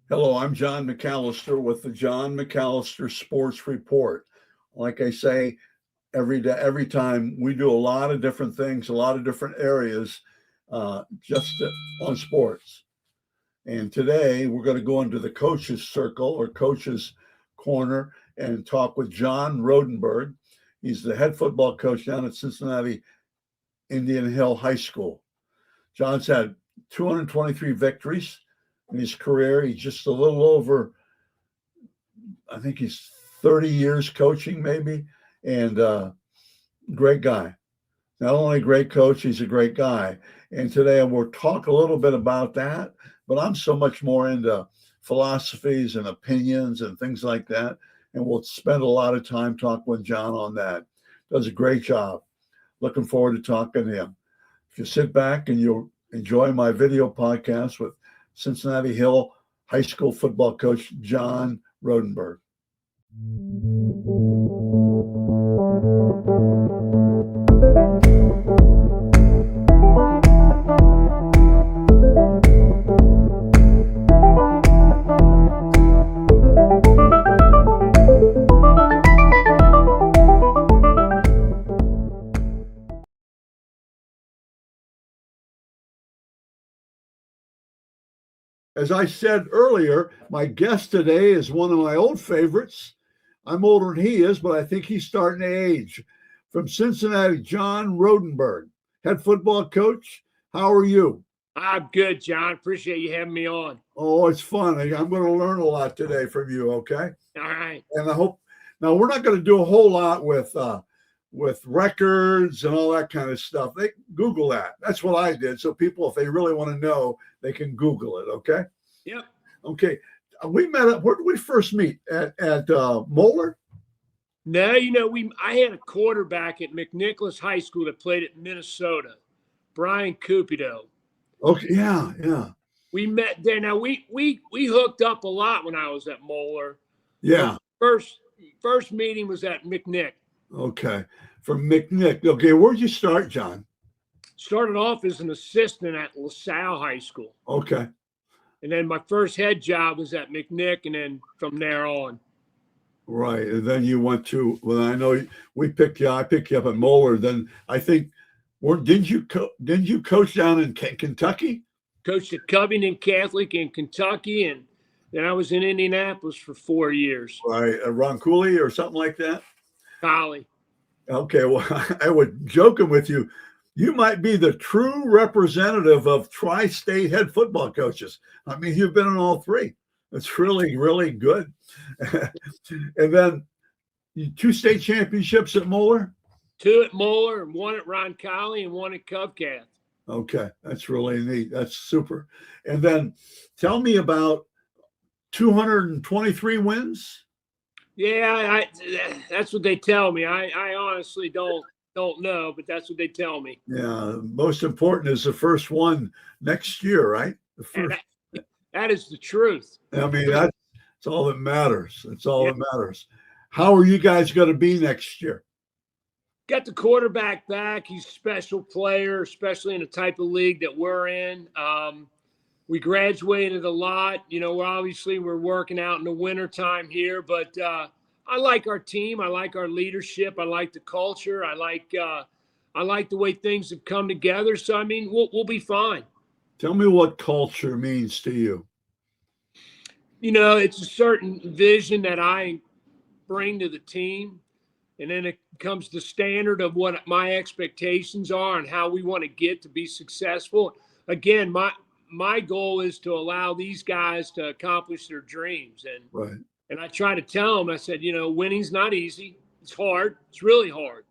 Hello, I'm John McAllister with the John McAllister Sports Report. Like I say every day, every time, we do a lot of different things, a lot of different areas on sports. And today we're going to go into the coaches circle or coaches corner and talk with John Rodenberg. He's the head football coach down at Cincinnati Indian Hill High School. John's had 223 victories in his career. He's just a little over, I think he's 30 years coaching, maybe, and great guy. Not only a great coach, he's a great guy. And today we'll talk a little bit about that, but I'm so much more into philosophies and opinions and things like that. And we'll spend a lot of time talking with John on that. Does a great job. Looking forward to talking to him. If you sit back and you'll enjoy my video podcast with Cincinnati Hill High School football coach John Rodenberg. As I said earlier, my guest today is one of my old favorites. I'm older than he is, but I think he's starting to age. From Cincinnati, John Rodenberg, head football coach. How are you? I'm good, John. Appreciate you having me on. Oh, it's fun. I'm going to learn a lot today from you, okay? All right. And I hope, now we're not going to do a whole lot with records and all that kind of stuff. They Google that. That's what I did. So people, if they really want to know, they can Google it. Okay. Yep. Okay. We met up. Where did we first meet? At Moeller? No, I had a quarterback at McNicholas High School that played at Minnesota, Brian Cupido. Okay. Yeah. Yeah. We met there. Now we hooked up a lot when I was at Moeller. Yeah. First meeting was at McNick. Okay. From McNick. Okay. Where'd you start, John? Started off as an assistant at LaSalle High School. Okay. And then my first head job was at McNick, and then from there on. Right. And then you went to, well, I know I picked you up at Moeller. Then I think, didn't you coach down in Kentucky? Coached at Covington Catholic in Kentucky, and then I was in Indianapolis for 4 years. Right. Ron Cooley or something like that? Collie. Okay. Well, I was joking with you. You might be the true representative of tri-state head football coaches. I mean, you've been in all three. It's really, really good. And then 2 state championships at Moeller? 2 at Moeller, 1 at Roncalli, and 1 at Covcath. Okay, that's really neat. That's super. And then tell me about 223 wins. Yeah, that's what they tell me. I honestly don't know, but that's what they tell me. Yeah, most important is the first one next year, right? The first. That is the truth. I mean, that's all that matters. It's all that matters. How are you guys going to be next year? Got the quarterback back. He's a special player, especially in the type of league that we're in. We graduated a lot. We're working out in the wintertime here, but I like our team. I like our leadership. I like the culture. I like the way things have come together. So, I mean, we'll be fine. Tell me what culture means to you. It's a certain vision that I bring to the team. And then it comes the standard of what my expectations are and how we want to get to be successful. Again, my goal is to allow these guys to accomplish their dreams. And I try to tell them, I said, winning's not easy. It's hard. It's really hard.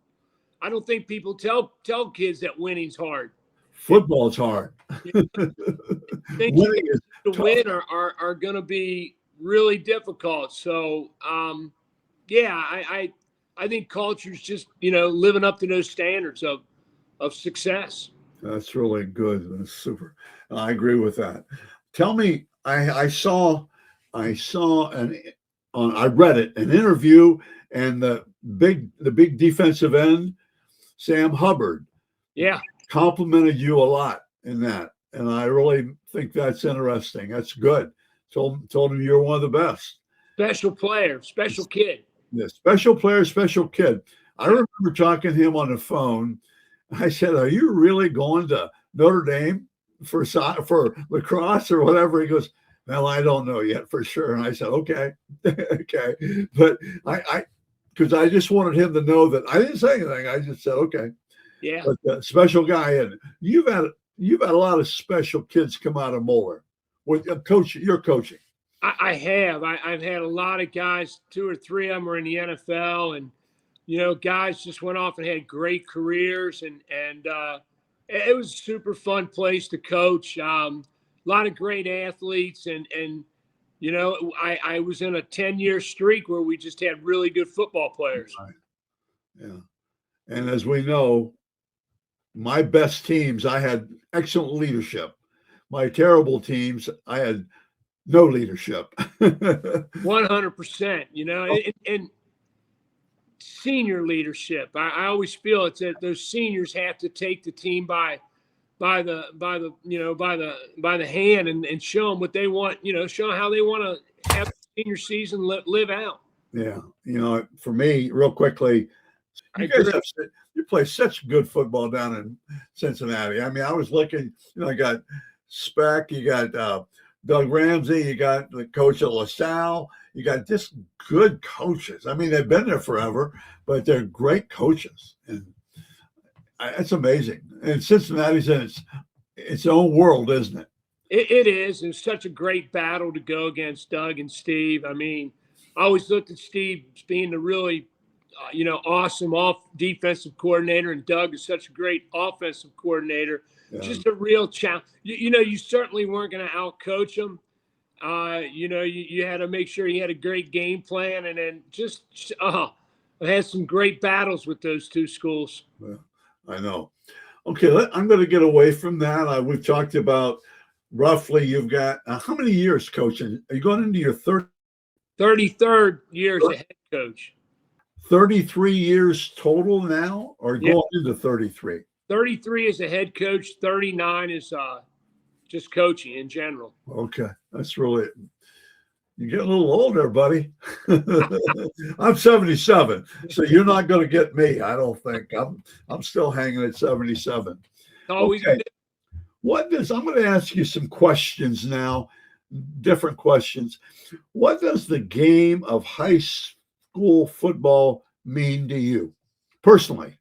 I don't think people tell kids that winning's hard. Football's hard. Winning is to win are going to be really difficult. So, I think culture's just, living up to those standards of success. That's really good. That's super. I agree with that. Tell me, I read it, an interview, and the big defensive end, Sam Hubbard. Yeah. Complimented you a lot in that. And I really think that's interesting. That's good. Told him you're one of the best. Special player, special kid. Yeah, special player, special kid. I remember talking to him on the phone. I said, "Are you really going to Notre Dame for lacrosse or whatever?" He goes, "Well, I don't know yet for sure." And I said, "Okay, okay." But because I just wanted him to know that I didn't say anything. I just said, "Okay." Yeah. But special guy, and you've had a lot of special kids come out of Moeller with your coaching. I have. I've had a lot of guys, 2 or 3 of them are in the NFL, and guys just went off and had great careers, and it was a super fun place to coach. A lot of great athletes, and I was in a 10-year streak where we just had really good football players. Right. Yeah, and as we know, my best teams, I had excellent leadership. My terrible teams, I had no leadership. 100%. And senior leadership. I always feel it's that those seniors have to take the team by the hand and show them what they want. Show them how they want to have the senior season live out. Yeah, for me, real quickly, you play such good football down in Cincinnati. I mean, I was looking. I got Speck, you got Doug Ramsey, you got the coach at LaSalle. You got just good coaches. I mean, they've been there forever, but they're great coaches, and it's amazing. And Cincinnati's in its own world, isn't it? It is. It's such a great battle to go against Doug and Steve. I mean, I always looked at Steve as being the really, awesome defensive coordinator, and Doug is such a great offensive coordinator. Yeah. Just a real challenge. You certainly weren't going to outcoach him. You had to make sure you had a great game plan, and then I had some great battles with those two schools. Well, I know. Okay, I'm going to get away from that. We've talked about roughly you've got how many years coaching? Are you going into your 33rd year as a head coach? 33 years total now, or going into 33? 33 as a head coach, 39 is just coaching in general. Okay, that's really, you get a little older, buddy. I'm 77, so you're not going to get me. I don't think I'm still hanging at 77. Okay, I'm going to ask you some questions now, different questions. What does the game of high school football mean to you personally?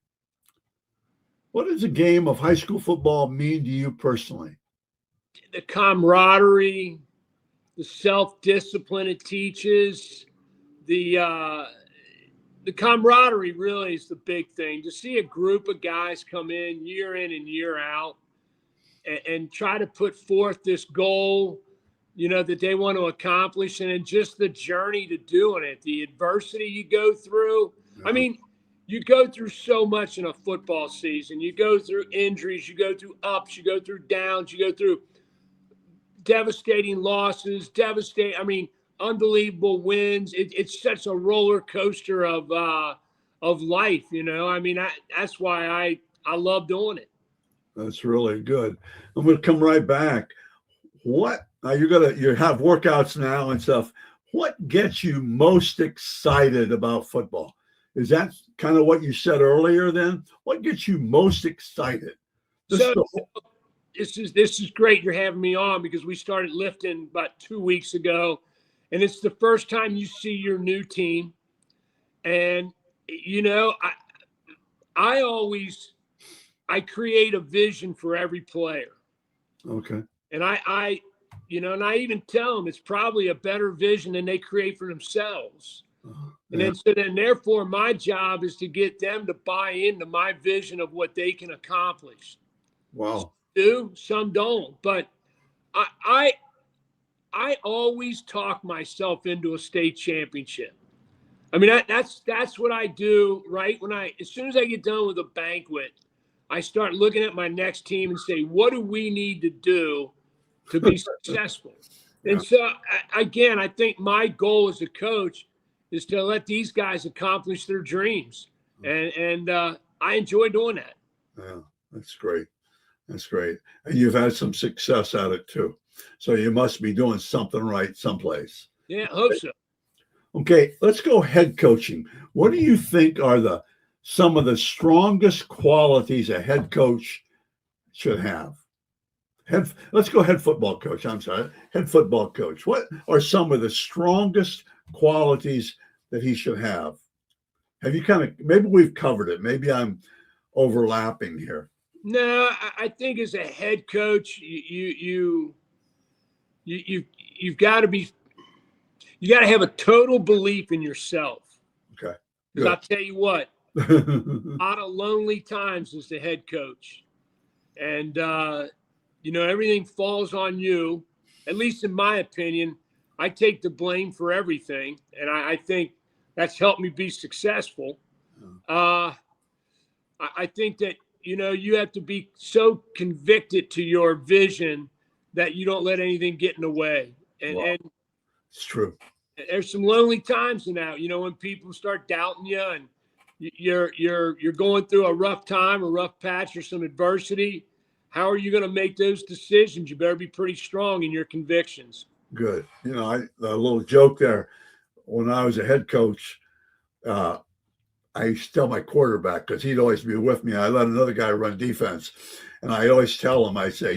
What does a game of high school football mean to you personally? The camaraderie, the self-discipline it teaches, the camaraderie really is the big thing. To see a group of guys come in and year out and try to put forth this goal, that they want to accomplish, and then just the journey to doing it, the adversity you go through. Yeah. I mean, you go through so much in a football season. You go through injuries, you go through ups, you go through downs, you go through devastating losses, unbelievable wins. It's such a roller coaster of life, I mean, that's why I love doing it. That's really good. I'm going to come right back. You have workouts now and stuff. What gets you most excited about football? Is that kind of what you said earlier then? What gets you most excited? This is great you're having me on, because we started lifting about 2 weeks ago, and it's the first time you see your new team. And, I create a vision for every player. Okay. And I even tell them it's probably a better vision than they create for themselves. And then therefore my job is to get them to buy into my vision of what they can accomplish. Wow. Some do, some don't. But I always talk myself into a state championship. I mean, that's what I do, right? As soon as I get done with a banquet, I start looking at my next team and say, what do we need to do to be successful? Yeah. And so, again, I think my goal as a coach is to let these guys accomplish their dreams. And I enjoy doing that. Yeah, that's great. That's great. And you've had some success at it too. So you must be doing something right someplace. Yeah, I hope so. Okay, let's go head coaching. What do you think are some of the strongest qualities a head coach should have? Let's go head football coach. I'm sorry, head football coach. What are some of the strongest qualities that he should have? Have you maybe we've covered it. Maybe I'm overlapping here. No, I think as a head coach, you've got to be, you got to have a total belief in yourself. Okay. Because I'll tell you what, a lot of lonely times as the head coach. And, everything falls on you, at least in my opinion. I take the blame for everything. And I think that's helped me be successful. I think that, you have to be so convicted to your vision that you don't let anything get in the way. And it's true. There's some lonely times in that, when people start doubting you and you're going through a rough time, a rough patch, or some adversity. How are you going to make those decisions? You better be pretty strong in your convictions. Good. A little joke there. When I was a head coach, I used to tell my quarterback, because he'd always be with me. I let another guy run defense. And I always tell him, I say,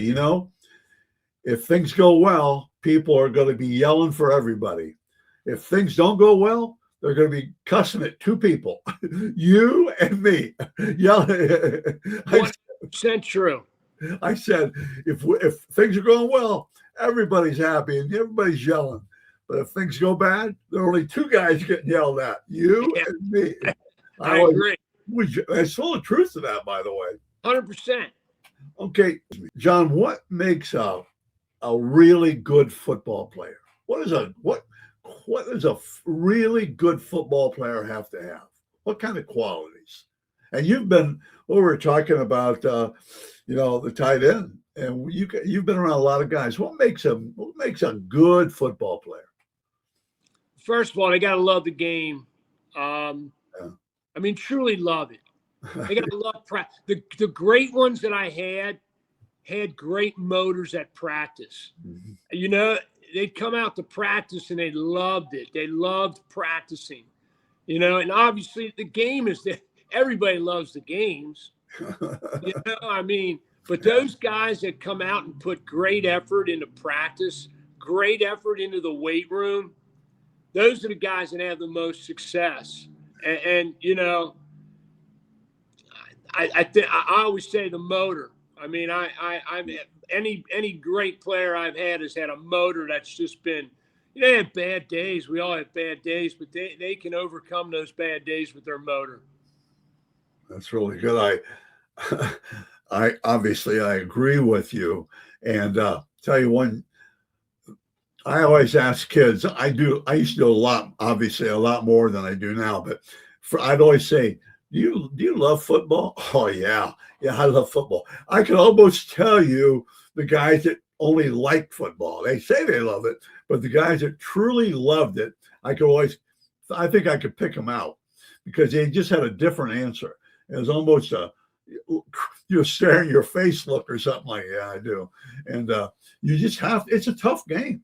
if things go well, people are going to be yelling for everybody. If things don't go well, they're going to be cussing at two people, you and me. Yelling. 100% true. I said, if things are going well, everybody's happy and everybody's yelling. But if things go bad, there are only two guys getting yelled at, you and me. I agree. There's full of truth to that, by the way. 100%. Okay, John, what makes a really good football player? What does a really good football player have to have? What kind of qualities? And we were talking about, the tight end, and you've been around a lot of guys. What makes a good football player? First of all, they got to love the game. Truly love it. They got to love practice. The great ones that I had great motors at practice. Mm-hmm. They'd come out to practice and they loved it. They loved practicing. And obviously the game is that everybody loves the games. But those guys that come out and put great effort into practice, great effort into the weight room, those are the guys that have the most success. And I always say the motor. Any great player I've had has had a motor that's just been, they have bad days. We all have bad days, but they can overcome those bad days with their motor. That's really good. I obviously agree with you. And tell you one, I always ask kids, I used to do a lot, obviously a lot more than I do now, but I'd always say, do you love football? Oh yeah. Yeah, I love football. I can almost tell you the guys that only like football. They say they love it, but the guys that truly loved it, I think I could pick them out because they just had a different answer. It was almost you're staring your face look or something like, yeah, I do. And you just it's a tough game.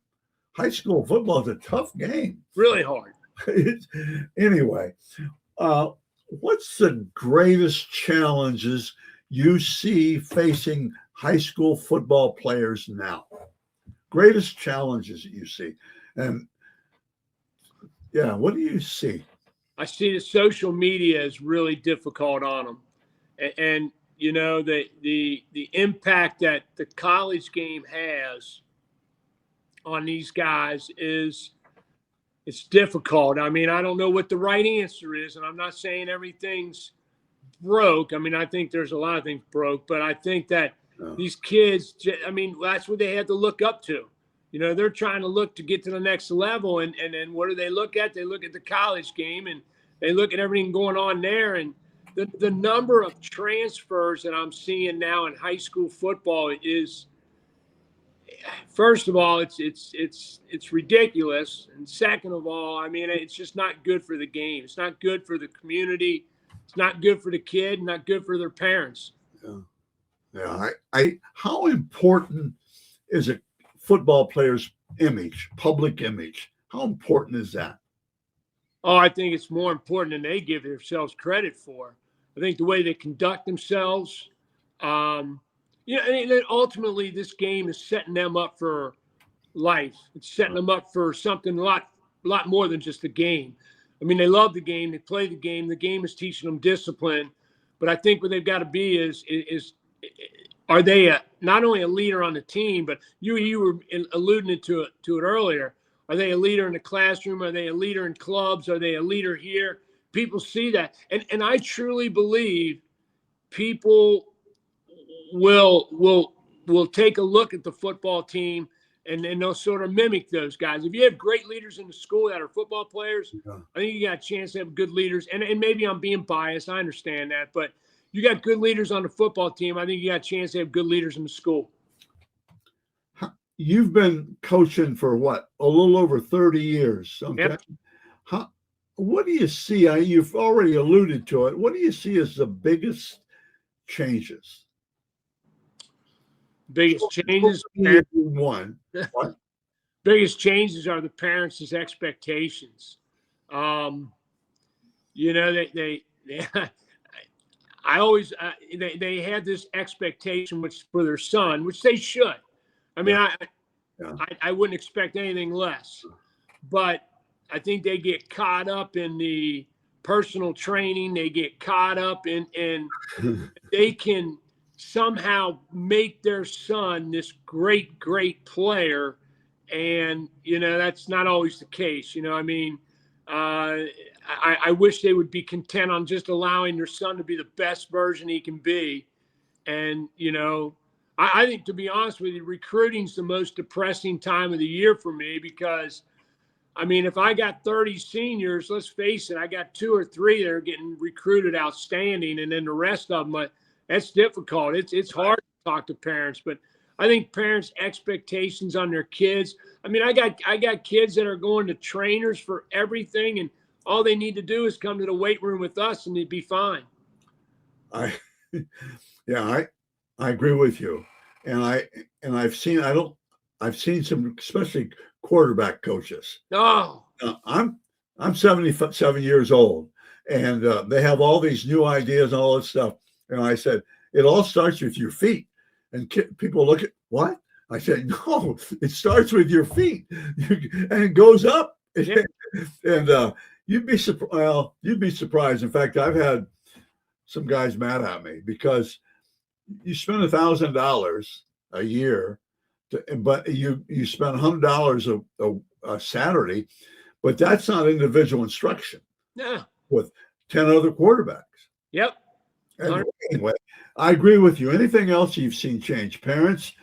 High school football is a tough game. Really hard. Anyway, what's the greatest challenges you see facing high school football players now? Greatest challenges that you see. And yeah, what do you see? I see that social media is really difficult on them. And the impact that the college game has on these guys it's difficult. I don't know what the right answer is, and I'm not saying everything's broke. I think there's a lot of things broke, but I think that these kids, that's what they had to look up to. They're trying to look to get to the next level, and then what do they look at? They look at the college game, and they look at everything going on there, and the number of transfers that I'm seeing now in high school football is, first of all, it's ridiculous, and second of all, it's just not good for the game. It's not good for the community. It's not good for the kid. Not good for their parents. Yeah. How important is a football player's image, public image? How important is that? Oh, I think it's more important than they give themselves credit for. I think the way they conduct themselves, um, and then ultimately this game is setting them up for life. It's setting them up for something a lot more than just a game. I mean, they love the game, they play the game. The game is teaching them discipline, but I think what they've got to be is are they not only a leader on the team, but you were alluding to it earlier. Are they a leader in the classroom? Are they a leader in clubs? Are they a leader here? People see that, and I truly believe people will take a look at the football team and they'll sort of mimic those guys. If you have great leaders in the school that are football players, Yeah. I think you got a chance to have good leaders. And maybe I'm being biased. I understand that. But you got good leaders on the football team. I think you got a chance to have good leaders in the school. You've been coaching for what? A little over 30 years. Okay. Yep. What do you see? You've already alluded to it. What do you see as the biggest changes? Biggest changes. One. What? Biggest changes are the parents' expectations. They I always they had this expectation which for their son, which they should. I mean, Yeah. I wouldn't expect anything less, but I think they get caught up in the personal training. They get caught up in they can somehow make their son this great player, and that's not always the case. I mean, I wish they would be content on just allowing their son to be the best version he can be. And I think, to be honest with you, recruiting's the most depressing time of the year for me because, I mean, if I got 30 seniors, let's face it, I got 2 or 3 that are getting recruited outstanding, and then the rest of them, that's difficult. It's hard to talk to parents, but I think parents' expectations on their kids. I mean, I got kids that are going to trainers for everything, and all they need to do is come to the weight room with us, and they'd be fine. I agree with you, and I've seen some, especially quarterback coaches. Oh, I'm 77 years old, and they have all these new ideas and all this stuff. And I said, it all starts with your feet. And people look at what? I said, no, it starts with your feet, and it goes up. Yeah. And you'd be surprised. Well, you'd be surprised. In fact, I've had some guys mad at me because you spend $1,000 a year, but you spend $100 a Saturday, but that's not individual instruction. Yeah. With 10 other quarterbacks. Yep. Anyway, I agree with you. Anything else you've seen change? Parents,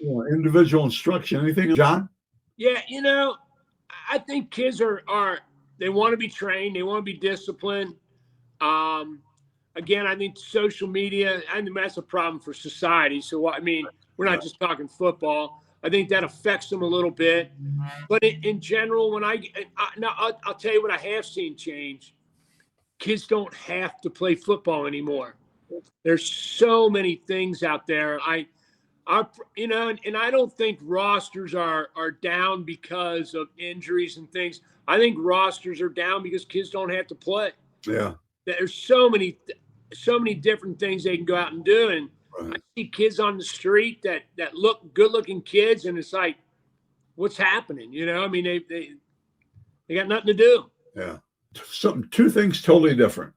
individual instruction, anything, John? Yeah, I think kids are they want to be trained, they want to be disciplined. Again, I think social media, I think that's a problem for society. So, I mean, we're not just talking football. I think that affects them a little bit. But in general, I'll tell you what I have seen change. Kids don't have to play football anymore. There's so many things out there. And I don't think rosters are down because of injuries and things. I think rosters are down because kids don't have to play. Yeah. There's so many different things they can go out and do. And Right. I see kids on the street that look good looking kids, and it's like, what's happening? I mean, they got nothing to do. Yeah. Two things totally different.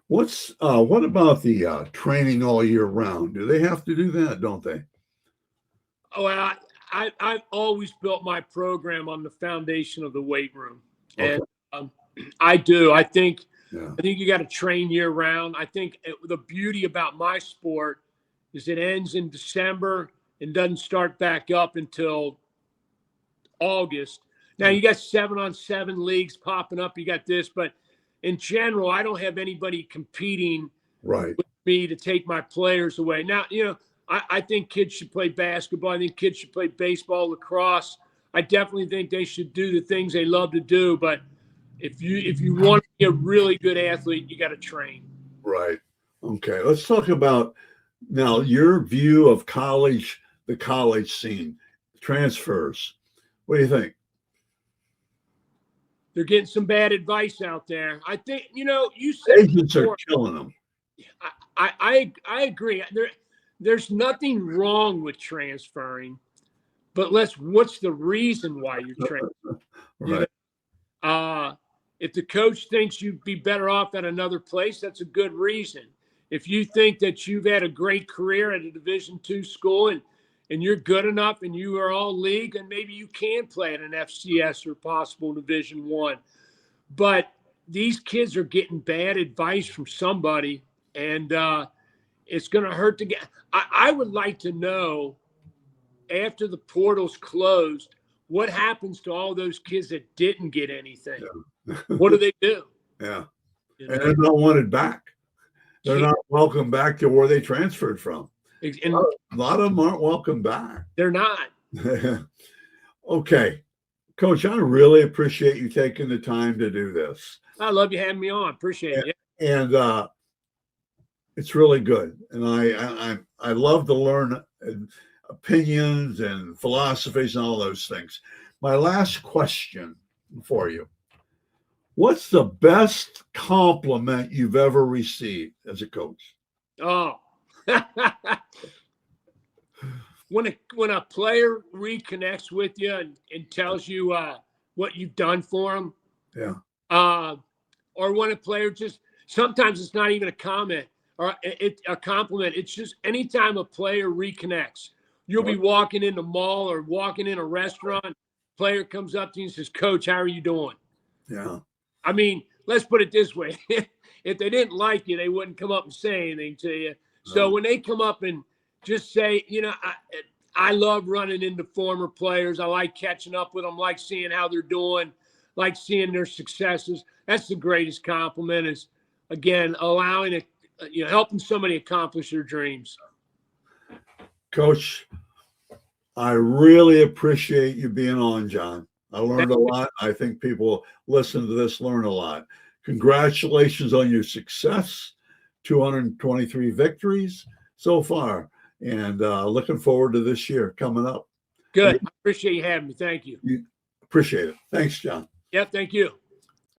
What about the training all year round? Do they have to do that? Don't they? Oh, I've always built my program on the foundation of the weight room, and I do. I think you got to train year round. I think the beauty about my sport is it ends in December and doesn't start back up until August. Now you got 7-on-7 leagues popping up. You got this, but in general, I don't have anybody competing with me to take my players away. Now, I think kids should play basketball. I think kids should play baseball, lacrosse. I definitely think they should do the things they love to do. But if you want to be a really good athlete, you got to train. Right. Okay, let's talk about now your view of college, the college scene, transfers. What do you think? They're getting some bad advice out there. I think, you said it Agents are before. killing them. I agree. There's nothing wrong with transferring, but what's the reason why you're transferring? You Right. know, if the coach thinks you'd be better off at another place, that's a good reason. If you think that you've had a great career at a Division II school and you're good enough and you are all league, and maybe you can play at an FCS or possible Division I. But these kids are getting bad advice from somebody, and it's going to hurt to get. I would like to know, after the portal's closed, what happens to all those kids that didn't get anything? Yeah. What do they do? Yeah. You And know? they're not wanted back. They're Yeah. not welcome back to where they transferred from. And A lot of them aren't welcome back. they're not. Okay. Coach, I really appreciate you taking the time to do this. I love you having me on. Appreciate it. And it's really good. And I love to learn opinions and philosophies and all those things. My last question for you. What's the best compliment you've ever received as a coach? Oh. When a player reconnects with you and tells you what you've done for them, Yeah. or when a player just, sometimes it's not even a comment or a compliment. It's just anytime a player reconnects, you'll be walking in the mall or walking in a restaurant, player comes up to you and says, "Coach, how are you doing?" Yeah. I mean, let's put it this way. If they didn't like you, they wouldn't come up and say anything to you. So when they come up and just say, I love running into former players. I like catching up with them, like seeing how they're doing, like seeing their successes. That's the greatest compliment, is, again, allowing helping somebody accomplish their dreams. Coach, I really appreciate you being on, John. I learned a lot. I think people listen to this learn a lot. Congratulations on your success. 223 victories so far. And looking forward to this year coming up. Good. I appreciate you having me. Thank you. Appreciate it. Thanks, John. Yep. Thank you.